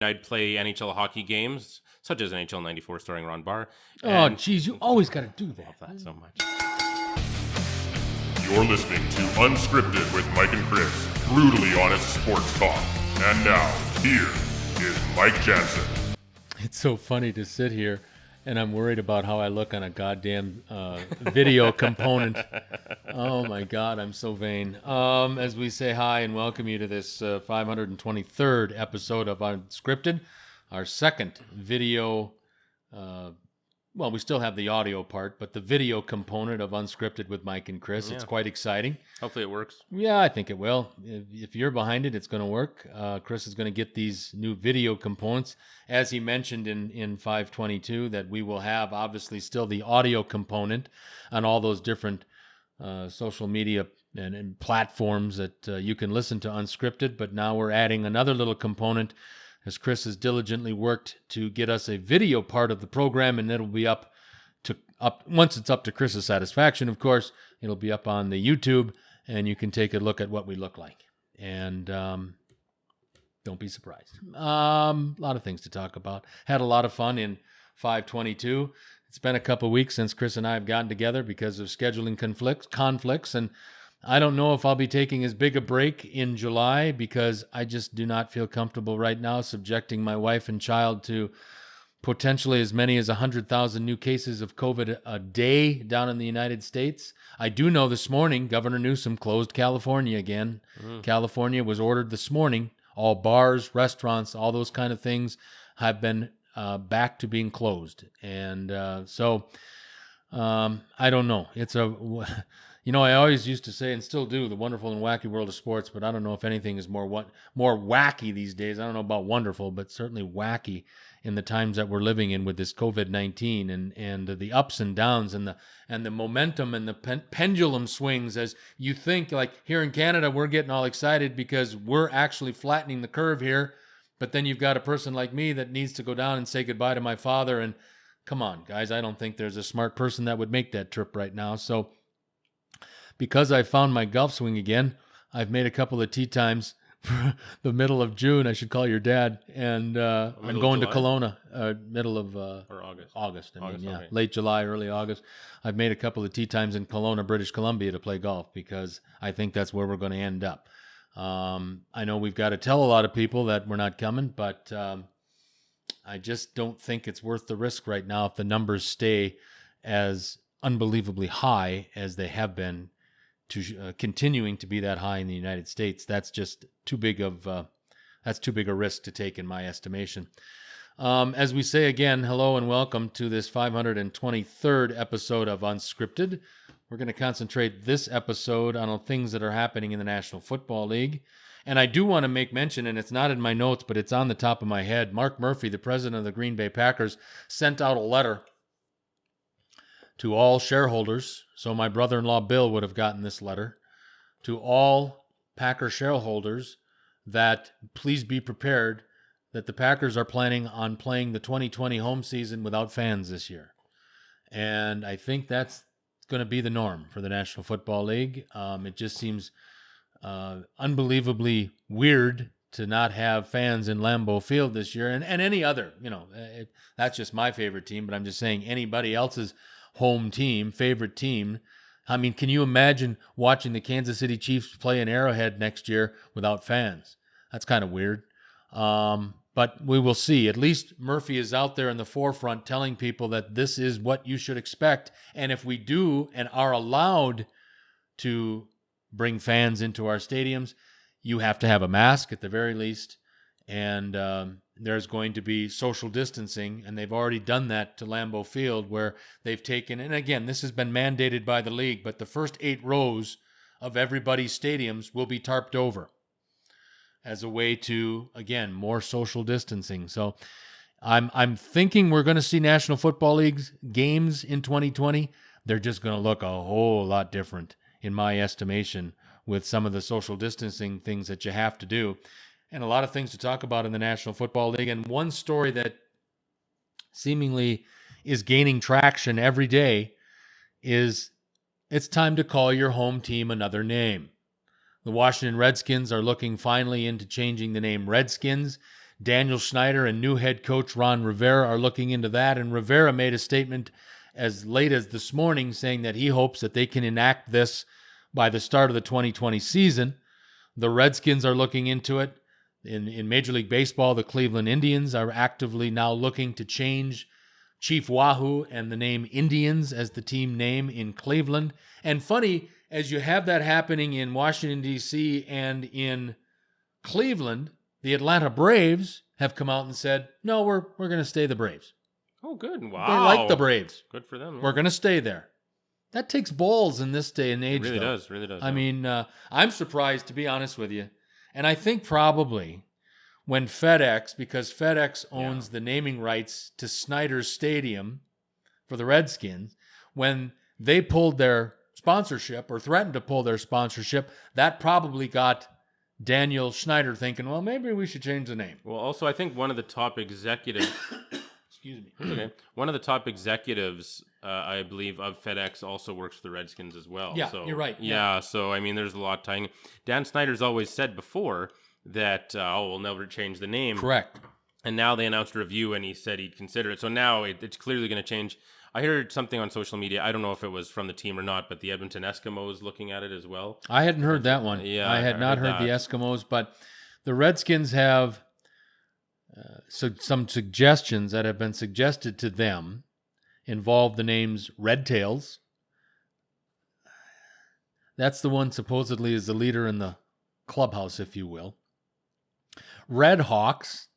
I'd play NHL hockey games, such as NHL 94 starring Ron Barr. Oh, And geez, you always got to do love that. that so much. You're listening to Unscripted with Mike and Chris, brutally honest sports talk. And now, here is Mike Jansen. It's so funny to sit here, and I'm worried about how I look on a goddamn video component. Oh my God, I'm so vain. As we say hi and welcome you to this 523rd episode of Unscripted, our second video. Well, we still have the audio part, but the video component of Unscripted with Mike and Chris. It's quite exciting. Hopefully it works. Yeah, I think it will. If you're behind it, it's going to work. Chris is going to get these new video components. As he mentioned in 522, that we will have obviously still the audio component on all those different social media and platforms that you can listen to Unscripted. But now we're adding another little component as Chris has diligently worked to get us a video part of the program, and it'll be up once it's up to Chris's satisfaction, of course. It'll be up on the YouTube, and you can take a look at what we look like. And don't be surprised. A lot of things to talk about. Had a lot of fun in 522. It's been a couple weeks since Chris and I have gotten together because of scheduling conflicts, and I don't know if I'll be taking as big a break in July because I just do not feel comfortable right now subjecting my wife and child to potentially as many as 100,000 new cases of COVID a day down in the United States. I do know this morning Governor Newsom closed California again. California was ordered this morning. All bars, restaurants, all those kind of things have been back to being closed. And so I don't know. It's I always used to say, and still do, the wonderful and wacky world of sports, but I don't know if anything is more wacky these days. I don't know about wonderful, but certainly wacky in the times that we're living in with this COVID-19 and the ups and downs and the momentum and the pendulum swings. As you think, like here in Canada, we're getting all excited because we're actually flattening the curve here, but then you've got a person like me that needs to go down and say goodbye to my father. And come on, guys, I don't think there's a smart person that would make that trip right now. So because I found my golf swing again, I've made a couple of tee times for the middle of June. I should call your dad. And I'm going to Kelowna, middle of Or August. August. Okay. Late July, early August. I've made a couple of tee times in Kelowna, British Columbia to play golf because I think that's where we're going to end up. I know we've got to tell a lot of people that we're not coming, but I just don't think it's worth the risk right now if the numbers stay as unbelievably high as they have been, to continuing to be that high in the United States. That's just too big a risk to take in my estimation. As we say again, hello and welcome to this 523rd episode of Unscripted. We're going to concentrate this episode on things that are happening in the National Football League. And I do want to make mention, and it's not in my notes, but it's on the top of my head. Mark Murphy, the president of the Green Bay Packers, sent out a letter to all shareholders. So my brother-in-law Bill would have gotten this letter. To all Packer shareholders, that please be prepared that the Packers are planning on playing the 2020 home season without fans this year. And I think that's going to be the norm for the National Football League. It just seems unbelievably weird to not have fans in Lambeau Field this year, and any other, that's just my favorite team, but I'm just saying anybody else's home team, favorite team. I mean, can you imagine watching the Kansas City Chiefs play in Arrowhead next year without fans? That's kind of weird. But we will see. At least Murphy is out there in the forefront telling people that this is what you should expect. And if we do and are allowed to bring fans into our stadiums, you have to have a mask at the very least. And there's going to be social distancing, and they've already done that to Lambeau Field, where they've taken, and again, this has been mandated by the league, but the first 8 rows of everybody's stadiums will be tarped over as a way to, again, more social distancing. So I'm thinking we're going to see National Football League's games in 2020. They're just going to look a whole lot different, in my estimation, with some of the social distancing things that you have to do. And a lot of things to talk about in the National Football League. And one story that seemingly is gaining traction every day is it's time to call your home team another name. The Washington Redskins are looking finally into changing the name Redskins. Daniel Snyder and new head coach Ron Rivera are looking into that. And Rivera made a statement as late as this morning saying that he hopes that they can enact this by the start of the 2020 season. The Redskins are looking into it. In Major League Baseball, the Cleveland Indians are actively now looking to change Chief Wahoo and the name Indians as the team name in Cleveland. And funny, as you have that happening in Washington, D.C. and in Cleveland, the Atlanta Braves have come out and said, no, we're going to stay the Braves. Oh, good. Wow. They like the Braves. Good for them. We're going to stay there. That takes balls in this day and age, It really though. does. Really does. I mean, I'm surprised, to be honest with you. And I think probably when FedEx, because FedEx owns the naming rights to Snyder's Stadium for the Redskins, when they pulled their sponsorship or threatened to pull their sponsorship, that probably got Daniel Snyder thinking, well, maybe we should change the name. Well, also, I think one of the top executives... Excuse me. Okay. One of the top executives, I believe, of FedEx also works for the Redskins as well. Yeah, so, you're right. Yeah, so, I mean, there's a lot tying. Dan Snyder's always said before that, we'll never change the name. Correct. And now they announced a review, and he said he'd consider it. So now it's clearly going to change. I heard something on social media. I don't know if it was from the team or not, but the Edmonton Eskimos looking at it as well. I hadn't heard that one. Yeah, I had not heard the that. Eskimos, but the Redskins have some suggestions that have been suggested to them involve the names Red Tails. That's the one supposedly is the leader in the clubhouse, if you will. Red Hawks.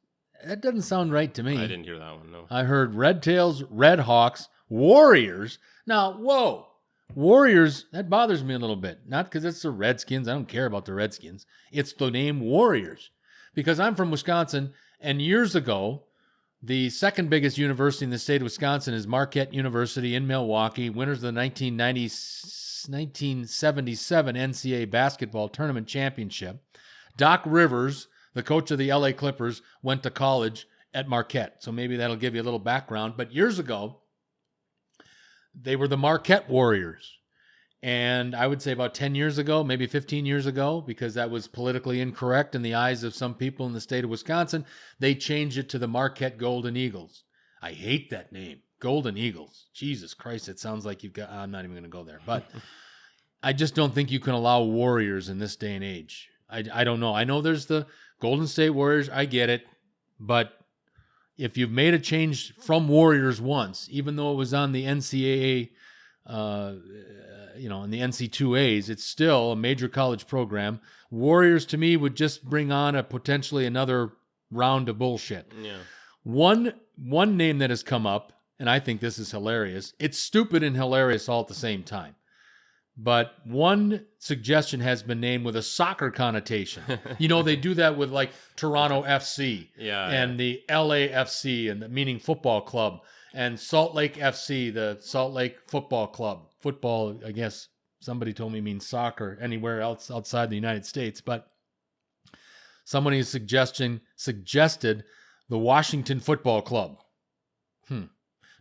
That doesn't sound right to me. I didn't hear that one, no. I heard Red Tails, Red Hawks, Warriors. Now, whoa. Warriors, that bothers me a little bit. Not because it's the Redskins. I don't care about the Redskins. It's the name Warriors. Because I'm from Wisconsin, and years ago, the second biggest university in the state of Wisconsin is Marquette University in Milwaukee, winners of the 1977 NCAA basketball tournament championship. Doc Rivers, the coach of the LA Clippers, went to college at Marquette. So maybe that'll give you a little background. But years ago, they were the Marquette Warriors. And I would say about 10 years ago, maybe 15 years ago, because that was politically incorrect in the eyes of some people in the state of Wisconsin, they changed it to the Marquette Golden Eagles. I hate that name, Golden Eagles. Jesus Christ, it sounds like you've got... I'm not even going to go there. But I just don't think you can allow Warriors in this day and age. I don't know. I know there's the Golden State Warriors. I get it. But if you've made a change from Warriors once, even though it was on the NCAA... in the NC2As, it's still a major college program. Warriors, to me, would just bring on potentially another round of bullshit. Yeah. One name that has come up, and I think this is hilarious. It's stupid and hilarious all at the same time. But one suggestion has been named with a soccer connotation. They do that with like Toronto FC and the LAFC, and meaning football club. And Salt Lake FC, the Salt Lake Football Club. Football, I guess somebody told me means soccer anywhere else outside the United States. But somebody suggested the Washington Football Club.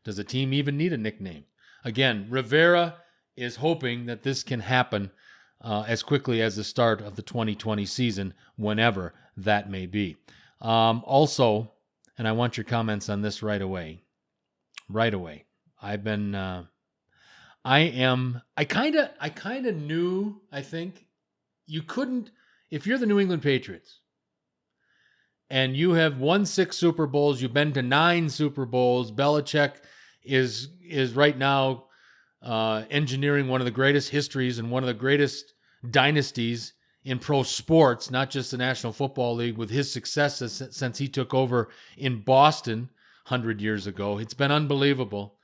Does a team even need a nickname? Again, Rivera is hoping that this can happen as quickly as the start of the 2020 season, whenever that may be. Also, and I want your comments on this right away. I kind of knew, I think, you couldn't, if you're the New England Patriots and you have won 6 Super Bowls, you've been to 9 Super Bowls, Belichick is right now engineering one of the greatest histories and one of the greatest dynasties in pro sports, not just the National Football League, with his successes since he took over in Boston 100 years ago. It's been unbelievable.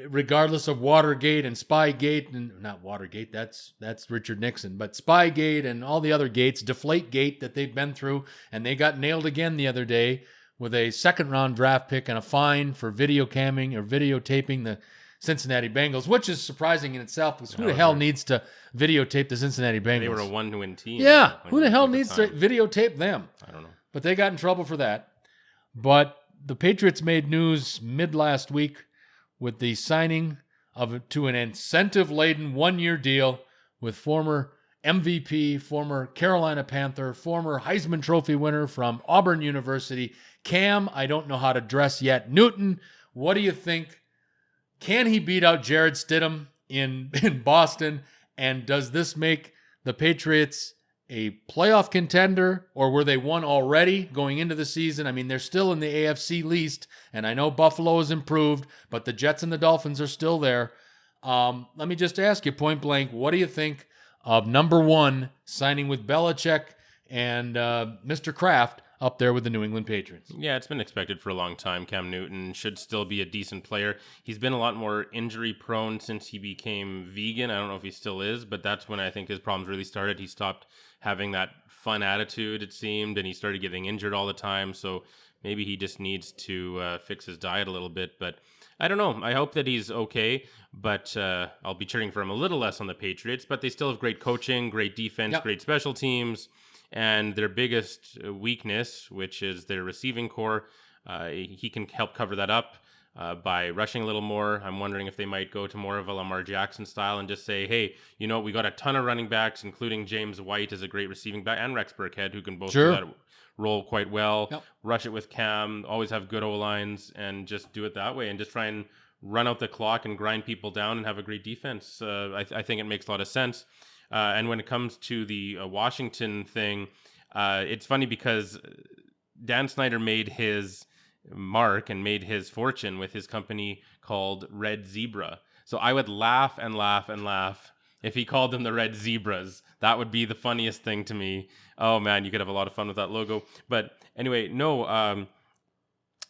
Regardless of Watergate and Spygate, and not Watergate, that's Richard Nixon, but Spygate and all the other gates, Deflategate that they've been through, and they got nailed again the other day with a second-round draft pick and a fine for videotaping the Cincinnati Bengals, which is surprising in itself, because who the hell needs to videotape the Cincinnati Bengals? They were a one-win team. Yeah, who the hell needs to videotape them? I don't know. But they got in trouble for that. But the Patriots made news mid-last week with the signing to an incentive-laden one-year deal with former MVP, former Carolina Panther, former Heisman Trophy winner from Auburn University. Cam, I don't know how to dress yet. Newton, what do you think? Can he beat out Jared Stidham in Boston? And does this make the Patriots a playoff contender, or were they one already going into the season? I mean, they're still in the AFC least, and I know Buffalo has improved, but the Jets and the Dolphins are still there. Let me just ask you point blank, what do you think of number one signing with Belichick and Mr. Kraft up there with the New England Patriots? Yeah, it's been expected for a long time. Cam Newton should still be a decent player. He's been a lot more injury prone since he became vegan. I don't know if he still is, but that's when I think his problems really started. He stopped having that fun attitude, it seemed, and he started getting injured all the time. So maybe he just needs to fix his diet a little bit. But I don't know. I hope that he's okay, but I'll be cheering for him a little less on the Patriots. But they still have great coaching, great defense, great special teams. And their biggest weakness, which is their receiving core, he can help cover that up by rushing a little more. I'm wondering if they might go to more of a Lamar Jackson style and just say, hey, you know, we got a ton of running backs, including James White as a great receiving back, and Rex Burkhead, who can both do that role quite well. Rush it with Cam, always have good O-lines, and just do it that way and just try and run out the clock and grind people down and have a great defense. I think it makes a lot of sense. And when it comes to the Washington thing, it's funny because Dan Snyder made his mark and made his fortune with his company called Red Zebra. So I would laugh and laugh and laugh if he called them the Red Zebras. That would be the funniest thing to me. Oh man, you could have a lot of fun with that logo. But anyway, no,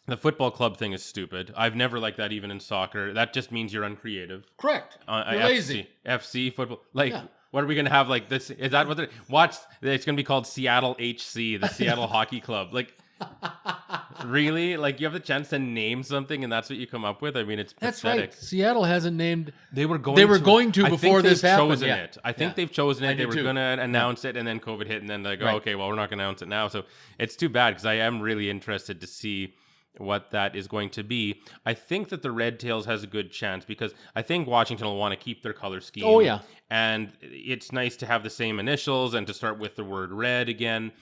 the football club thing is stupid. I've never liked that even in soccer. That just means you're uncreative. Correct. You're lazy. FC football. What are we going to have like this? Is that what they're... Watch, it's going to be called Seattle HC, the Seattle Hockey Club. Like, really? Like, you have the chance to name something and that's what you come up with? I mean, it's pathetic. That's right. Seattle hasn't named... They were going to before this happened. I think they've chosen it. They were going to announce it and then COVID hit and then they go, okay, well, we're not going to announce it now. So it's too bad because I am really interested to see what that is going to be. I think that the Red Tails has a good chance because I think Washington will want to keep their color scheme. Oh, yeah. And it's nice to have the same initials and to start with the word red again.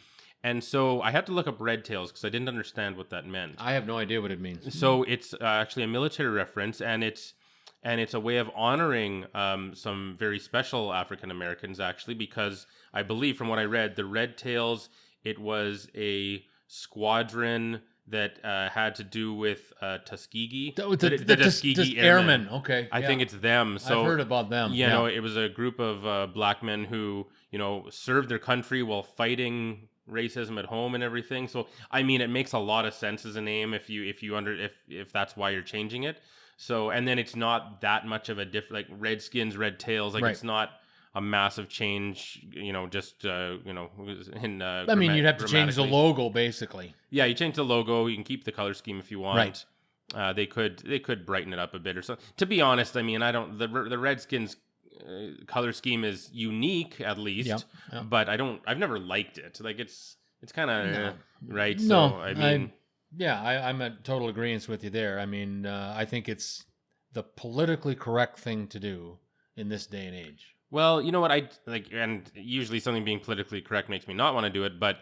And so I had to look up Red Tails because I didn't understand what that meant. I have no idea what it means. So it's actually a military reference, and it's a way of honoring some very special African Americans, actually, because I believe from what I read, the Red Tails, it was a squadron that had to do with Tuskegee. The Tuskegee Airmen. Okay. I think it's them. So I've heard about them. You know, it was a group of black men who, you know, served their country while fighting racism at home and everything. So, I mean, it makes a lot of sense as a name if that's why you're changing it. So, and then it's not that much of a different, like Redskins, Red Tails, like it's not a massive change, you know, just, you know, in, I mean, you'd have to change the logo basically. Yeah, you change the logo. You can keep the color scheme if you want. Right. They could brighten it up a bit or something. To be honest, I mean, the Redskins color scheme is unique at least, but I've never liked it. Like it's kind of right. No, so I mean, I'm in total agreement with you there. I mean, I think it's the politically correct thing to do in this day and age. Well, you know what I like, and usually something being politically correct makes me not want to do it, but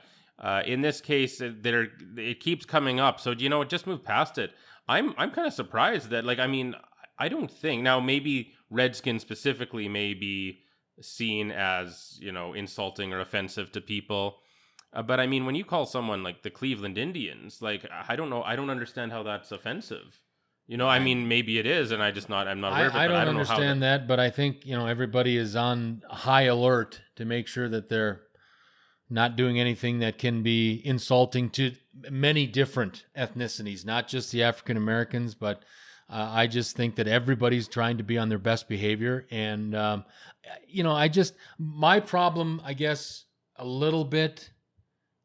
in this case, it keeps coming up. So, you know, just move past it. I'm kind of surprised that, like, I mean, I don't think now maybe Redskins specifically may be seen as, you know, insulting or offensive to people. But I mean, when you call someone like the Cleveland Indians, like, I don't know, I don't understand how that's offensive. You know, I mean, maybe it is, and I'm not aware of it. I don't understand that, but I think, you know, everybody is on high alert to make sure that they're not doing anything that can be insulting to many different ethnicities, not just the African Americans, but I just think that everybody's trying to be on their best behavior. And, you know, my problem, I guess, a little bit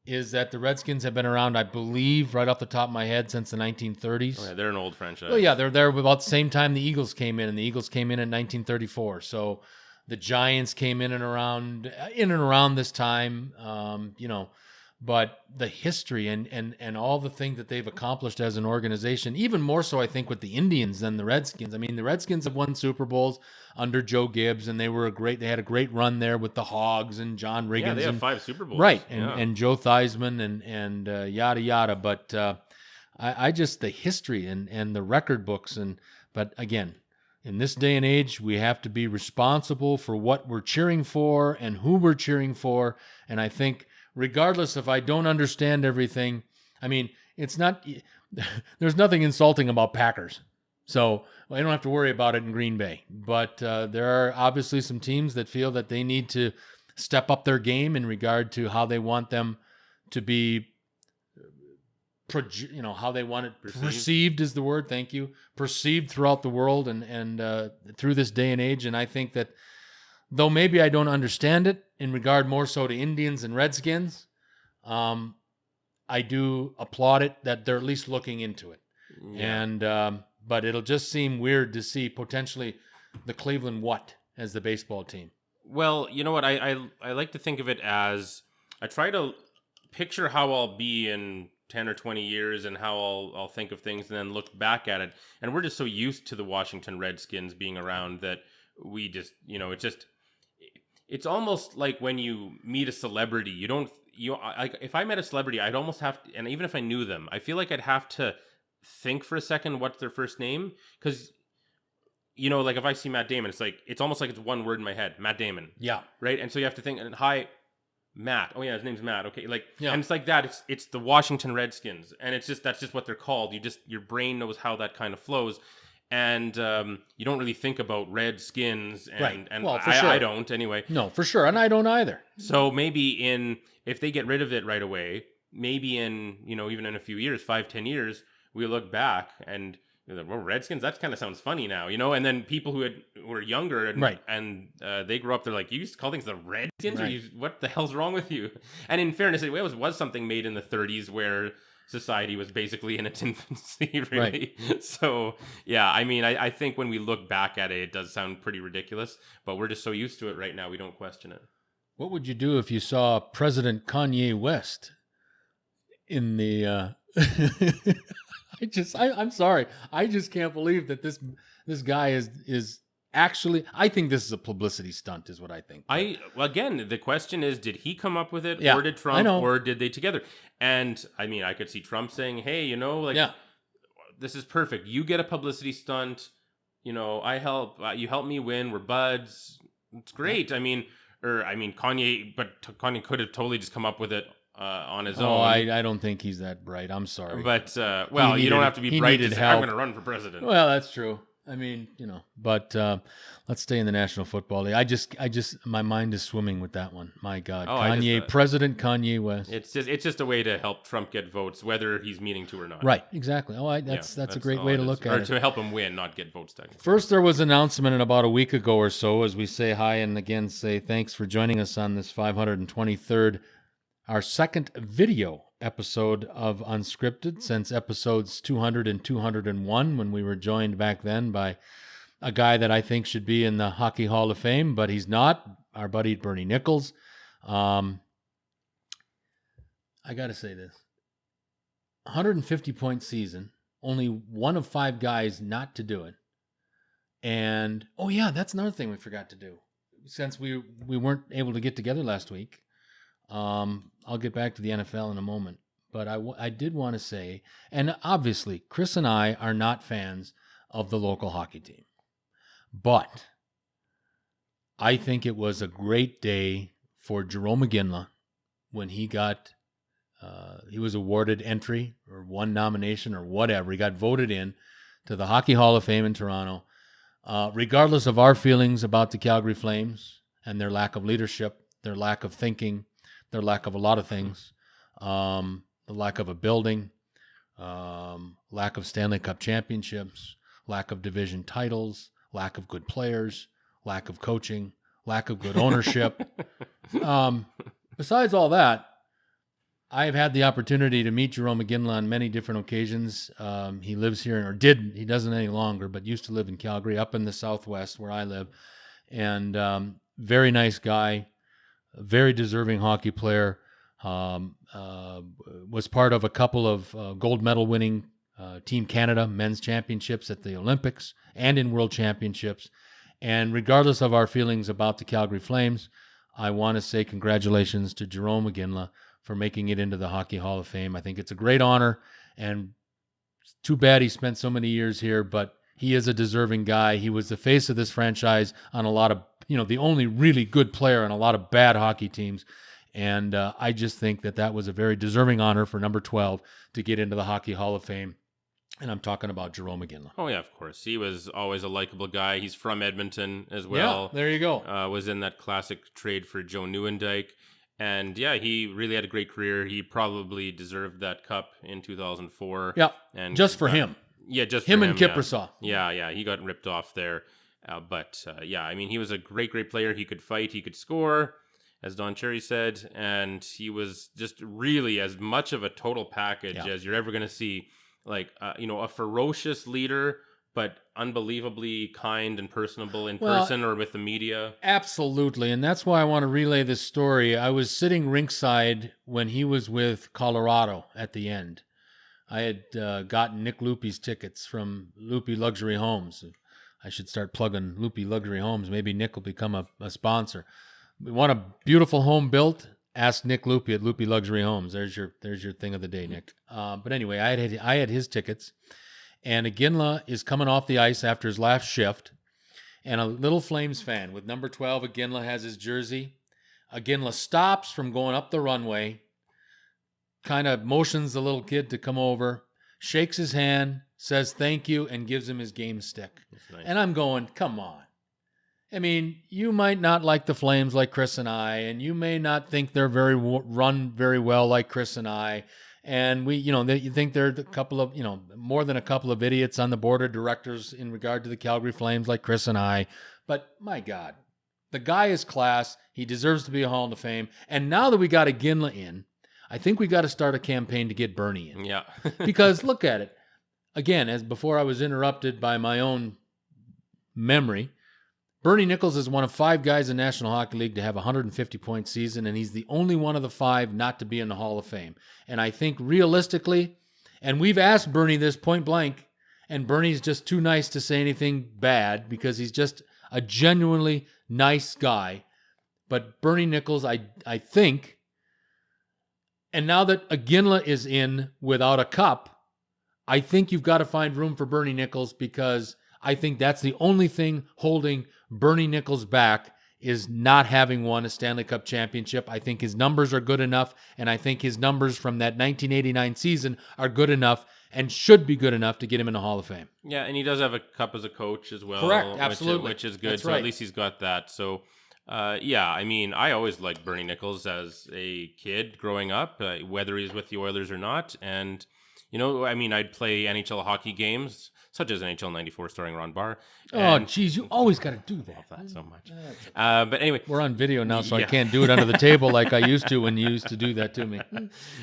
is that the Redskins have been around, I believe, right off the top of my head, since the 1930s. Oh, yeah, they're an old franchise. Well, yeah, they're there about the same time the Eagles came in, and the Eagles came in 1934. So the Giants came in and around this time, you know. but the history and all the things that they've accomplished as an organization, even more so, I think, with the Indians than the Redskins. I mean, the Redskins have won Super Bowls under Joe Gibbs, and they had a great run there with the Hogs and John Riggins. Yeah, they have 5 Super Bowls. Right, and Joe Theismann and yada yada. But I just, the history and the record books, but again, in this day and age, we have to be responsible for what we're cheering for and who we're cheering for. And I think, regardless if I don't understand everything, I mean, it's not, there's nothing insulting about Packers. So I don't have to worry about it in Green Bay. But there are obviously some teams that feel that they need to step up their game in regard to how they want them to be, how they want it perceived is the word. Thank you. Perceived throughout the world and through this day and age. And I think that though maybe I don't understand it in regard more so to Indians and Redskins, I do applaud it that they're at least looking into it. Yeah. And but it'll just seem weird to see potentially the Cleveland as the baseball team. Well, you know what? I like to think of it as, I try to picture how I'll be in 10 or 20 years and how I'll think of things and then look back at it. And we're just so used to the Washington Redskins being around that we just, it's almost like when you meet a celebrity, if I met a celebrity, I'd almost have to, and even if I knew them, I feel like I'd have to think for a second what's their first name. Because, like if I see Matt Damon, it's almost like it's one word in my head, Matt Damon. Yeah. Right. And so you have to think, and hi, Matt. Oh yeah, his name's Matt. Okay, and it's like that. It's the Washington Redskins, and that's just what they're called. Your brain knows how that kind of flows, and you don't really think about Redskins, and well, for sure. I don't anyway. No, for sure, and I don't either. So maybe if they get rid of it right away, maybe in even in a few years, 5-10 years, we look back and. Well, Redskins, that kind of sounds funny now, and then people who were younger and they grew up, they're like, you used to call things the Redskins? Right. What the hell's wrong with you? And in fairness, it was something made in the 30s where society was basically in its infancy, really. Right. So, yeah, I mean, I think when we look back at it, it does sound pretty ridiculous, but we're just so used to it right now, we don't question it. What would you do if you saw President Kanye West in the... I'm sorry. I just can't believe that this guy is actually. I think this is a publicity stunt, is what I think. Again, the question is, did he come up with it, yeah, or did Trump, or did they together? And I mean, I could see Trump saying, "Hey, this is perfect. You get a publicity stunt. I help. You help me win. We're buds. It's great. Yeah. I mean, Kanye, but Kanye could have totally just come up with it." On his own. I don't think he's that bright. I'm sorry. But, you don't have to be bright to say, I'm going to run for president. Well, that's true. I mean, but let's stay in the National Football League. I just, my mind is swimming with that one. My God. President Kanye West. It's just a way to help Trump get votes, whether he's meaning to or not. Right, exactly. That's a great way to look at it. Or to help him win, not get votes, technically. First, there was an announcement about a week ago or so, as we say hi and again say thanks for joining us on this 523rd our second video episode of Unscripted since episodes 200 and 201, when we were joined back then by a guy that I think should be in the Hockey Hall of Fame, but he's not, our buddy Bernie Nicholls. I got to say this. 150-point season, only one of 5 guys not to do it. And, that's another thing we forgot to do. Since we weren't able to get together last week, I'll get back to the NFL in a moment, but I did want to say, and obviously Chris and I are not fans of the local hockey team, but I think it was a great day for Jarome Iginla when he was awarded entry or one nomination or whatever. He got voted in to the Hockey Hall of Fame in Toronto. Regardless of our feelings about the Calgary Flames and their lack of leadership, their lack of thinking, their lack of a lot of things, the lack of a building, lack of Stanley Cup championships, lack of division titles, lack of good players, lack of coaching, lack of good ownership. Besides all that, I have had the opportunity to meet Jarome Iginla on many different occasions. He lives here, he doesn't any longer, but used to live in Calgary, up in the Southwest where I live. And very nice guy. A very deserving hockey player, was part of a couple of gold medal winning Team Canada men's championships at the Olympics and in World Championships. And regardless of our feelings about the Calgary Flames, I want to say congratulations to Jarome Iginla for making it into the Hockey Hall of Fame. I think it's a great honor, and it's too bad he spent so many years here, but he is a deserving guy. He was the face of this franchise on a lot of, the only really good player on a lot of bad hockey teams. And I just think that was a very deserving honor for number 12 to get into the Hockey Hall of Fame. And I'm talking about Jarome Iginla. Oh, yeah, of course. He was always a likable guy. He's from Edmonton as well. Yeah, there you go. Was in that classic trade for Joe Nieuwendyk. And yeah, he really had a great career. He probably deserved that cup in 2004. Yeah, and just for him. Yeah, just him for and Kiprusoff. Yeah, he got ripped off there. But I mean, he was a great player. He could fight, he could score, as Don Cherry said, and he was just really as much of a total package as you're ever going to see. Like, a ferocious leader, but unbelievably kind and personable in person or with the media. Absolutely, and that's why I want to relay this story. I was sitting rinkside when he was with Colorado at the end. I had gotten Nick Lupe's tickets from Lupe Luxury Homes. I should start plugging Lupe Luxury Homes. Maybe Nick will become a sponsor. We want a beautiful home built? Ask Nick Lupe at Lupe Luxury Homes. There's your thing of the day, Nick. But anyway, I had his tickets, and Iginla is coming off the ice after his last shift, and a little Flames fan with number 12, Iginla, has his jersey. Iginla stops from going up the runway, kind of motions the little kid to come over, shakes his hand, says thank you, and gives him his game stick. Nice. And I'm going, come on. I mean, you might not like the Flames like Chris and I, and you may not think they're run very well like Chris and I, and you think they're a couple of, more than a couple of idiots on the board of directors in regard to the Calgary Flames like Chris and I, but my God, the guy is class. He deserves to be a Hall of Fame, and now that we got Iginla in, I think we got to start a campaign to get Bernie in. Yeah. Because look at it. Again, as before I was interrupted by my own memory, Bernie Nicholls is one of 5 guys in National Hockey League to have a 150-point season, and he's the only one of the 5 not to be in the Hall of Fame. And I think realistically, and we've asked Bernie this point blank, and Bernie's just too nice to say anything bad because he's just a genuinely nice guy. But Bernie Nicholls, I think, and now that Iginla is in without a cup, I think you've got to find room for Bernie Nicholls, because I think that's the only thing holding Bernie Nicholls back, is not having won a Stanley Cup championship. I think his numbers are good enough, and I think his numbers from that 1989 season are good enough and should be good enough to get him in the Hall of Fame. Yeah, and he does have a cup as a coach as well. Correct, absolutely. Which is good. That's so right. At least he's got that. So, I mean, I always liked Bernie Nicholls as a kid growing up, whether he's with the Oilers or not. And, I'd play NHL hockey games, such as NHL 94 starring Ron Barr. Oh, geez, you always got to do that. Love that so much. But anyway. We're on video now, so I can't do it under the table like I used to when you used to do that to me.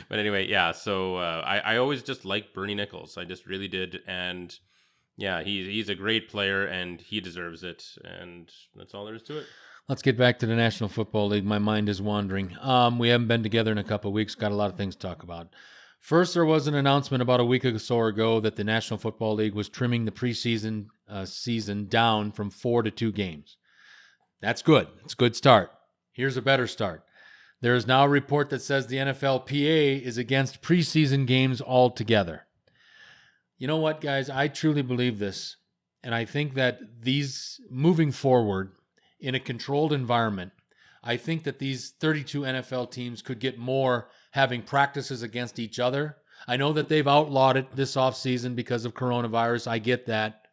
But anyway, yeah, so I always just liked Bernie Nicholls. I just really did. And, yeah, he's a great player, and he deserves it. And that's all there is to it. Let's get back to the National Football League. My mind is wandering. We haven't been together in a couple of weeks. Got a lot of things to talk about. First, there was an announcement about a week or so ago that the National Football League was trimming the preseason season down from 4 to 2 games. That's good. It's a good start. Here's a better start. There is now a report that says the NFLPA is against preseason games altogether. You know what, guys? I truly believe this, and I think that these, moving forward in a controlled environment, I think that these 32 NFL teams could get more having practices against each other. I know that they've outlawed it this offseason because of coronavirus. I get that.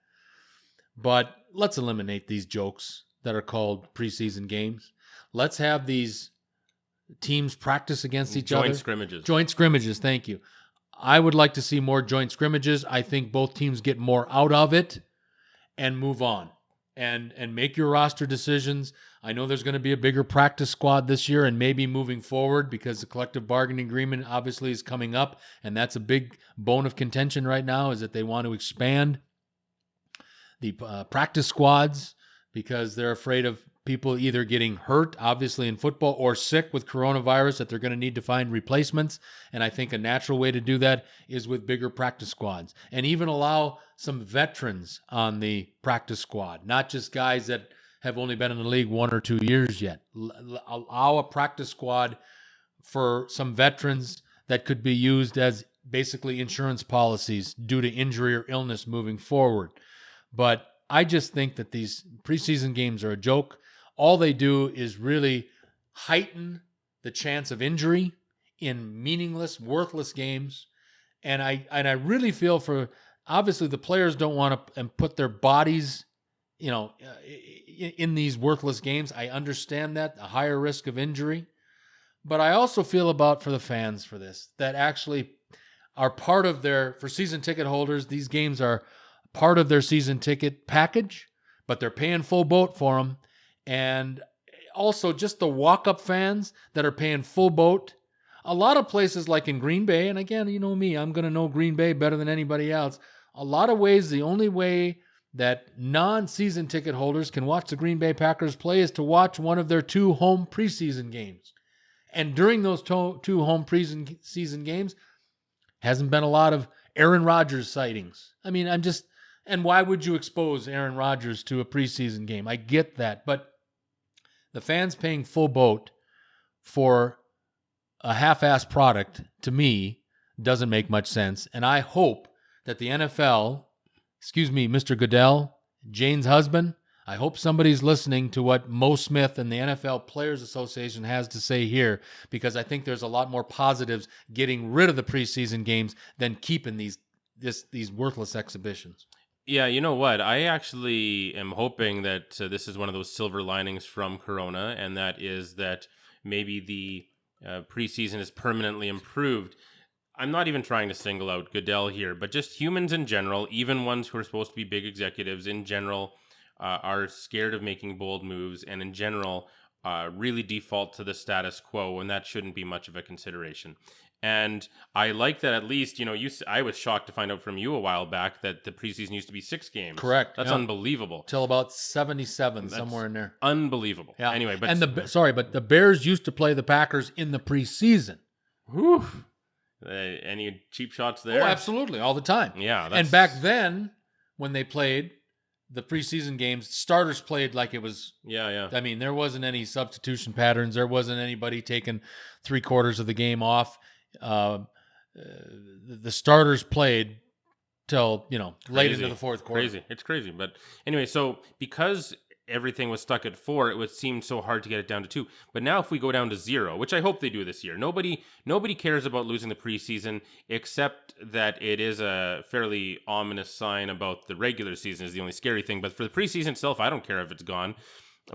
But let's eliminate these jokes that are called preseason games. Let's have these teams practice against each other. Joint scrimmages. Joint scrimmages, thank you. I would like to see more joint scrimmages. I think both teams get more out of it and move on. And make your roster decisions. I know there's going to be a bigger practice squad this year and maybe moving forward, because the collective bargaining agreement obviously is coming up, and that's a big bone of contention right now, is that they want to expand the practice squads because they're afraid of people either getting hurt, obviously in football, or sick with coronavirus that they're going to need to find replacements. And I think a natural way to do that is with bigger practice squads, and even allow some veterans on the practice squad, not just guys that have only been in the league 1 or 2 years yet. Allow a practice squad for some veterans that could be used as basically insurance policies due to injury or illness moving forward. But I just think that these preseason games are a joke. All they do is really heighten the chance of injury in meaningless, worthless games. And I really feel for, obviously the players don't want to put their bodies, in these worthless games. I understand that, a higher risk of injury. But I also feel for the fans for this, that actually are part of for season ticket holders, these games are part of their season ticket package, but they're paying full boat for them. And also just the walk-up fans that are paying full boat. A lot of places like in Green Bay, and again, you know me, I'm going to know Green Bay better than anybody else. A lot of ways, the only way that non-season ticket holders can watch the Green Bay Packers play is to watch one of their 2 home preseason games. And during those 2 home preseason games, hasn't been a lot of Aaron Rodgers sightings. I mean, and why would you expose Aaron Rodgers to a preseason game? I get that, but the fans paying full boat for a half-ass product, to me, doesn't make much sense. And I hope that the NFL, Mr. Goodell, Jane's husband, I hope somebody's listening to what Mo Smith and the NFL Players Association has to say here, because I think there's a lot more positives getting rid of the preseason games than keeping these worthless exhibitions. Yeah, you know what? I actually am hoping that this is one of those silver linings from Corona, and that is that maybe the preseason is permanently improved. I'm not even trying to single out Goodell here, but just humans in general, even ones who are supposed to be big executives in general, are scared of making bold moves, and in general really default to the status quo, and that shouldn't be much of a consideration. And I like that, at least, I was shocked to find out from you a while back that the preseason used to be 6 games. Correct. That's unbelievable. Till about 77, somewhere in there. Unbelievable. Yeah. Anyway, but but the Bears used to play the Packers in the preseason. Whew. Any cheap shots there? Oh, absolutely, all the time. Yeah. And back then, when they played the preseason games, starters played like it was. Yeah. I mean, there wasn't any substitution patterns. There wasn't anybody taking 3/4 of the game off. The starters played till late into the fourth quarter. Crazy. It's crazy. But anyway, so because everything was stuck at 4, it would seem so hard to get it down to 2. But now if we go down to 0, which I hope they do this year, nobody cares about losing the preseason, except that it is a fairly ominous sign about the regular season is the only scary thing. But for the preseason itself, I don't care if it's gone.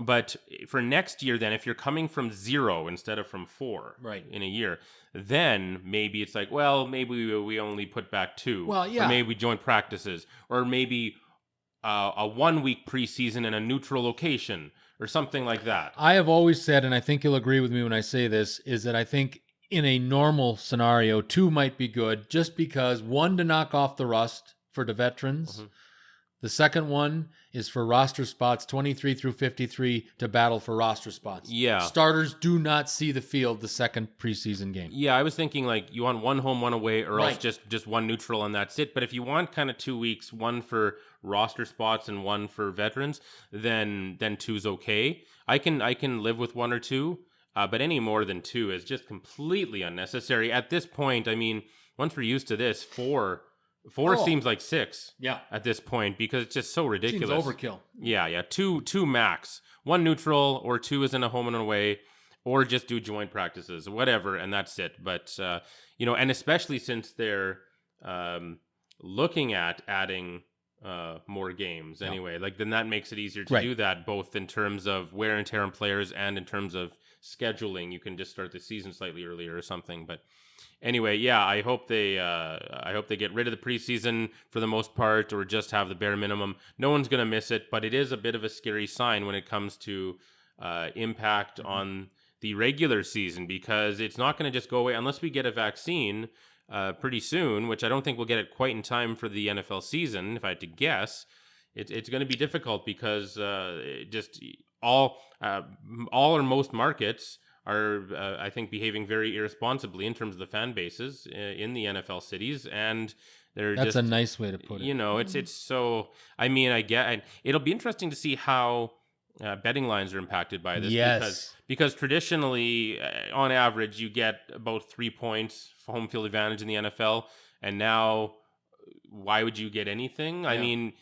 But for next year, then, if you're coming from 0 instead of from 4 right. in a year, then maybe it's like, well, maybe we only put back 2. Well, yeah. Or maybe we join practices. Or maybe a 1-week preseason in a neutral location or something like that. I have always said, and I think you'll agree with me when I say this, is that I think in a normal scenario, 2 might be good, just because 1, to knock off the rust for the veterans. Mm-hmm. The second one is for roster spots 23 through 53 to battle for roster spots. Yeah. Starters do not see the field the second preseason game. Yeah, I was thinking like you want 1 home, 1 away, or right. else just 1 neutral and that's it. But if you want kind of 2 weeks, 1 for roster spots and 1 for veterans, then 2's okay. I can live with 1 or 2, but any more than 2 is just completely unnecessary. At this point, I mean, once we're used to this, 4 seems like 6 at this point, because it's just so ridiculous. Seems overkill. Yeah. 2 max. 1 neutral, or 2 is in a home and away, or just do joint practices, whatever, and that's it. But, and especially since they're looking at adding more games anyway, then that makes it easier to do that, both in terms of wear and tear on players and in terms of scheduling. You can just start the season slightly earlier or something, but anyway, yeah, I hope they get rid of the preseason for the most part, or just have the bare minimum. No one's going to miss it, but it is a bit of a scary sign when it comes to impact on the regular season, because it's not going to just go away unless we get a vaccine pretty soon, which I don't think we'll get it quite in time for the NFL season. If I had to guess, it's going to be difficult, because just all or most markets are, I think, behaving very irresponsibly in terms of the fan bases in the NFL cities, and they're That's just, a nice way to put it. it's so. I mean, it'll be interesting to see how betting lines are impacted by this, Yes. because traditionally, on average, you get about 3 points for home field advantage in the NFL, and now, why would you get anything? I Yeah. mean,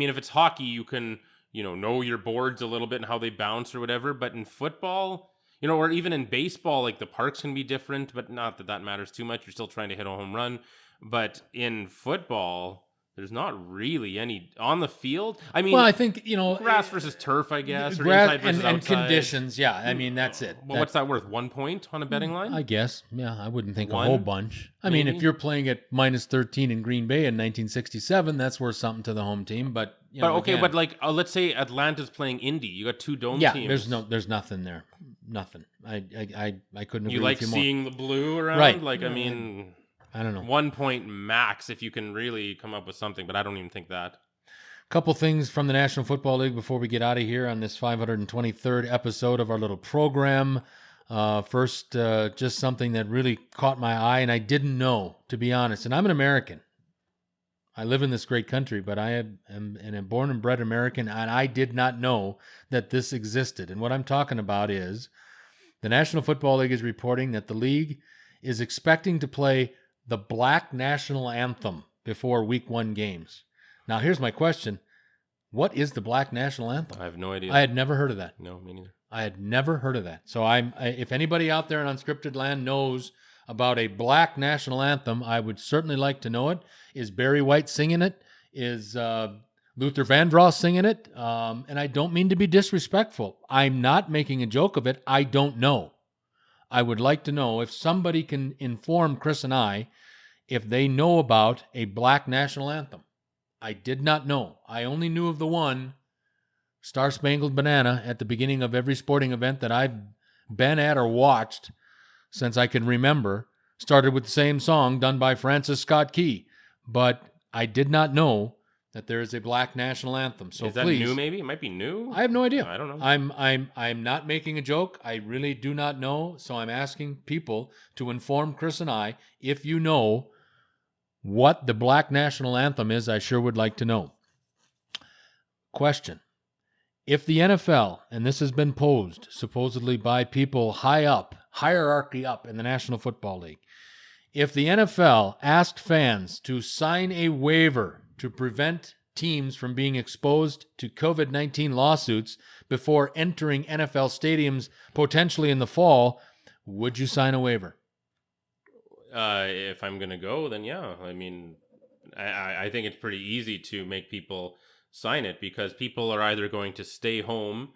if it's hockey, you can, know your boards a little bit and how they bounce or whatever. But in football, or even in baseball, like the parks can be different, but not that matters too much. You're still trying to hit a home run. But in football, there's not really any on the field. I mean, Well, I think, grass versus turf, I guess, or grass inside versus and outside. conditions. Yeah, I mean, that's it. Well, what's that worth? 1 point on a betting line? I guess. Yeah, I wouldn't think a One, whole bunch. I mean, if maybe? you're playing at -13 in Green Bay in 1967, that's worth something to the home team. But Okay, again, but like, let's say Atlanta's playing Indy. You got two dome yeah, teams. there's nothing there. Nothing. I couldn't agree You like with you more. seeing the blue around? Right. Like, I mean, I don't know. 1 point max if you can really come up with something, but I don't even think that. Couple things from the National Football League before we get out of here on this 523rd episode of our little program. First, just something that really caught my eye, and I didn't know, to be honest. And I'm an American. I live in this great country, but I am a born and bred American, and I did not know that this existed. And what I'm talking about is the National Football League is reporting that the league is expecting to play the Black National Anthem before Week 1 games. Now, here's my question. What is the Black National Anthem? I have no idea. I had never heard of that. No, me neither. I had never heard of that. So if anybody out there in unscripted land knows about a Black National Anthem, I would certainly like to know it. Is Barry White singing it? Is Luther Vandross singing it? And I don't mean to be disrespectful. I'm not making a joke of it. I don't know. I would like to know if somebody can inform Chris and I if they know about a Black National Anthem. I did not know. I only knew of the one, Star Spangled Banana, at the beginning of every sporting event that I've been at or watched since I can remember. Started with the same song done by Francis Scott Key. But I did not know that there is a Black National Anthem. So is that please, new? Maybe it might be new. I have no idea. I don't know. I'm not making a joke. I really do not know. So I'm asking people to inform Chris and I if you know what the Black National Anthem is. I sure would like to know. Question. If the NFL, and this has been posed supposedly by people hierarchy up in the National Football League, if the NFL asked fans to sign a waiver to prevent teams from being exposed to COVID-19 lawsuits before entering NFL stadiums potentially in the fall, would you sign a waiver? If I'm going to go, then yeah. I mean, I think it's pretty easy to make people sign it because people are either going to stay home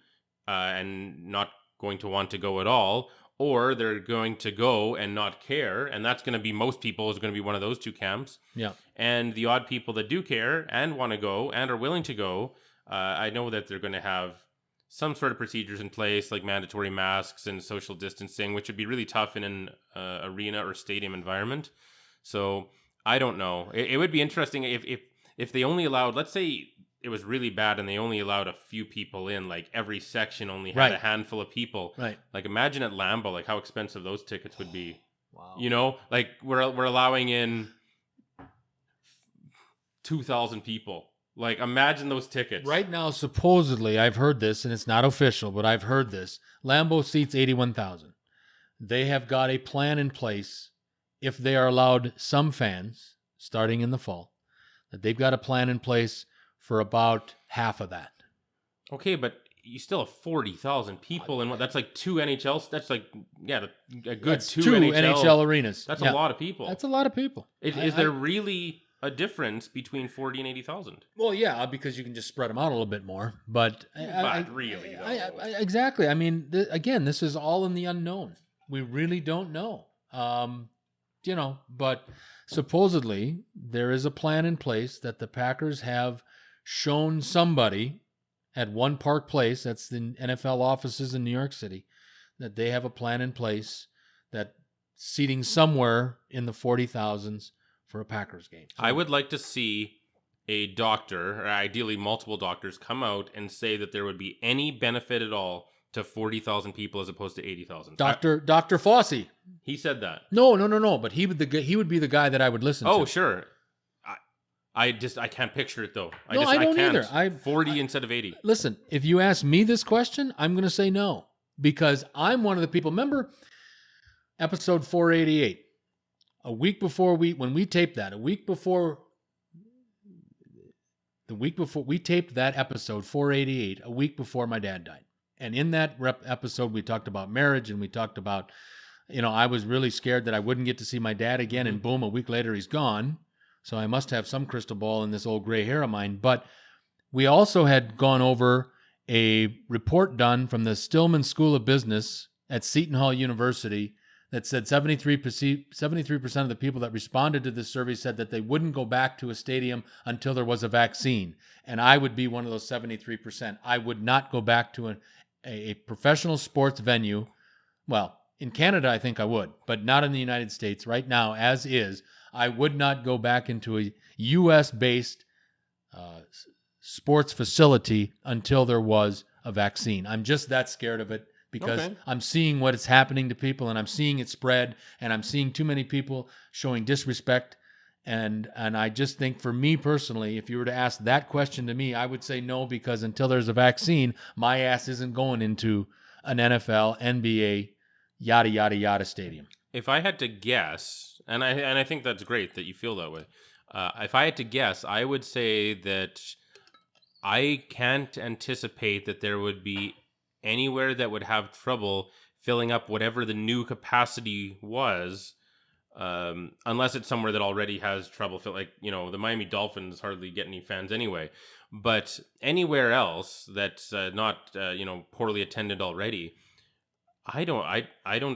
and not going to want to go at all, or they're going to go and not care. And that's going to be, most people is going to be one of those two camps. Yeah. And the odd people that do care and want to go and are willing to go, I know that they're going to have some sort of procedures in place, like mandatory masks and social distancing, which would be really tough in an arena or stadium environment. So I don't know. It would be interesting if they only allowed, let's say it was really bad and they only allowed a few people in, like every section only had a handful of people. Right. Like imagine at Lambeau, like how expensive those tickets would be. Wow. Like we're allowing in 2,000 people. Like, imagine those tickets. Right now, supposedly, I've heard this, and it's not official, but I've heard this. Lambeau seats 81,000. They have got a plan in place, if they are allowed some fans, starting in the fall, that they've got a plan in place for about half of that. Okay, but you still have 40,000 people, and that's like two NHLs. That's like, a good That's two NHL, NHL arenas. That's a lot of people. That's a lot of people. Is there really a difference between 40 and 80,000? Well, yeah, because you can just spread them out a little bit more. But Really, exactly. I mean, again, this is all in the unknown. We really don't know. But supposedly there is a plan in place that the Packers have shown somebody at One Park Place, that's the NFL offices in New York City, that they have a plan in place that seating somewhere in the 40,000s for a Packers game. So I would like to see a doctor, or ideally multiple doctors, come out and say that there would be any benefit at all to 40,000 people as opposed to 80,000. Dr. Fossey. He said that. No. But he would be the guy that I would listen to. Oh, sure. I can't picture it though. I don't either. 40 instead of 80. Listen, if you ask me this question, I'm going to say no, because I'm one of the people. Remember episode 488? A week before when we taped that, the week before we taped that episode 488, a week before my dad died. And in that episode, we talked about marriage, and we talked about, I was really scared that I wouldn't get to see my dad again, and boom, a week later he's gone. So I must have some crystal ball in this old gray hair of mine. But we also had gone over a report done from the Stillman School of Business at Seton Hall University that said 73% of the people that responded to this survey said that they wouldn't go back to a stadium until there was a vaccine. And I would be one of those 73%. I would not go back to a professional sports venue. Well, in Canada, I think I would, but not in the United States. Right now, as is, I would not go back into a U.S.-based sports facility until there was a vaccine. I'm just that scared of it because I'm seeing what is happening to people, and I'm seeing it spread, and I'm seeing too many people showing disrespect. And I just think, for me personally, if you were to ask that question to me, I would say no, because until there's a vaccine, my ass isn't going into an NFL, NBA, yada, yada, yada stadium. If I had to guess, and I think that's great that you feel that way. If I had to guess, I would say that I can't anticipate that there would be anywhere that would have trouble filling up whatever the new capacity was, unless it's somewhere that already has trouble filling. Like, the Miami Dolphins hardly get any fans anyway. But anywhere else that's not poorly attended already, I don't.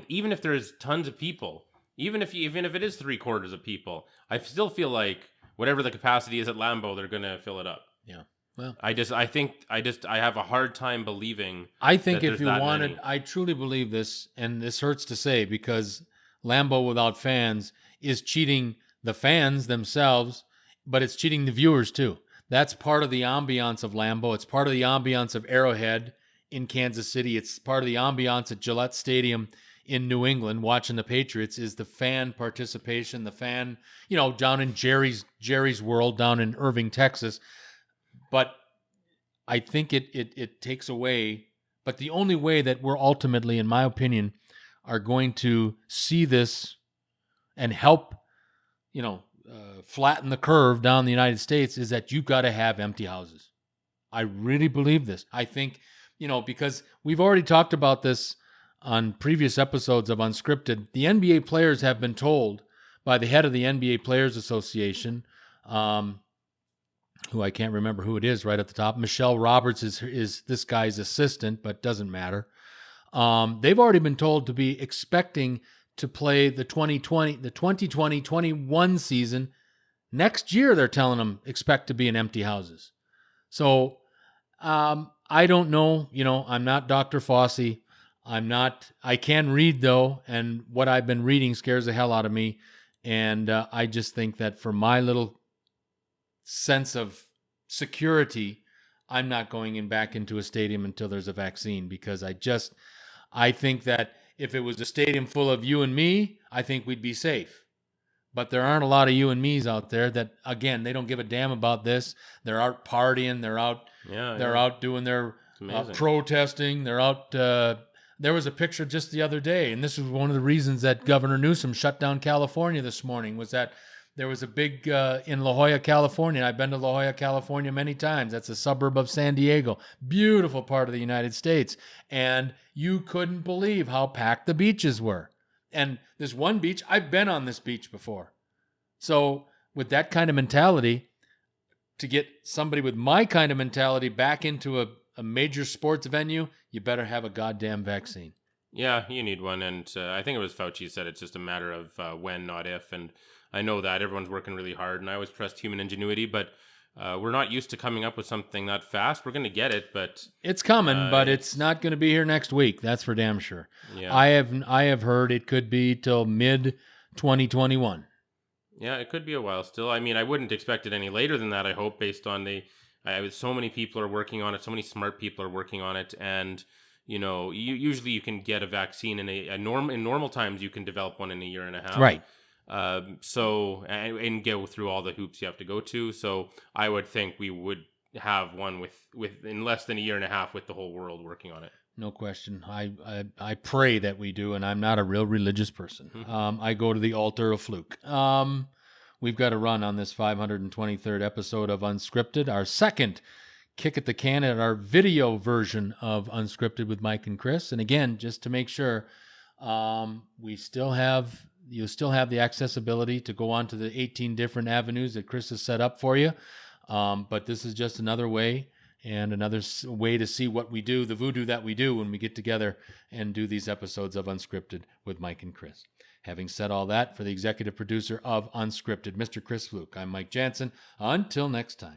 Even if there's tons of people, even if it is 3/4 of people, I still feel like whatever the capacity is at Lambeau, they're gonna fill it up. Yeah. Well, I have a hard time believing. I think if you wanted, I truly believe this, and this hurts to say, because Lambeau without fans is cheating the fans themselves, but it's cheating the viewers too. That's part of the ambiance of Lambeau. It's part of the ambiance of Arrowhead in Kansas City. It's part of the ambiance at Gillette Stadium in New England watching the Patriots, is the fan participation, the fan, down in Jerry's world down in Irving, Texas. But I think it takes away, but the only way that we're ultimately, in my opinion, are going to see this and help, flatten the curve down the United States is that you've got to have empty houses. I really believe this. I think, because we've already talked about this on previous episodes of Unscripted. The NBA players have been told by the head of the NBA Players Association, who I can't remember who it is right at the top. Michelle Roberts is this guy's assistant, but doesn't matter. They've already been told to be expecting to play the 2020-21 season next year. They're telling them expect to be in empty houses. So I don't know. I'm not Dr. Fossey. I can read though, and what I've been reading scares the hell out of me. And I just think that for my little sense of security, I'm not going back into a stadium until there's a vaccine, because I think that if it was a stadium full of you and me, I think we'd be safe. But there aren't a lot of you and me's out there that, again, they don't give a damn about this. They're out partying. They're out. They're out doing their protesting. They're out. There was a picture just the other day, and this was one of the reasons that Governor Newsom shut down California this morning, was that there was a big, in La Jolla, California. I've been to La Jolla, California many times. That's a suburb of San Diego. Beautiful part of the United States. And you couldn't believe how packed the beaches were. And this one beach, I've been on this beach before. So with that kind of mentality, to get somebody with my kind of mentality back into a major sports venue, you better have a goddamn vaccine. Yeah, you need one. And I think it was Fauci said it's just a matter of when, not if. And I know that everyone's working really hard, and I always trust human ingenuity, but we're not used to coming up with something that fast. We're going to get it, but it's coming, but it's not going to be here next week. That's for damn sure. Yeah. I have heard it could be till mid 2021. Yeah, it could be a while still. I mean, I wouldn't expect it any later than that. I hope, based on so many people are working on it, so many smart people are working on it, and usually you can get a vaccine in normal times. You can develop one in a year and a half. Right. So and go through all the hoops you have to go to. So I would think we would have one with in less than a year and a half, with the whole world working on it. No question. I pray that we do, and I'm not a real religious person. I go to the altar of fluke. We've got to run on this 523rd episode of Unscripted, our second kick at the can at our video version of Unscripted with Mike and Chris. And again, just to make sure, you still have the accessibility to go on to the 18 different avenues that Chris has set up for you. But this is just another way and another way to see what we do, the voodoo that we do when we get together and do these episodes of Unscripted with Mike and Chris. Having said all that, for the executive producer of Unscripted, Mr. Chris Fluke, I'm Mike Jansen. Until next time.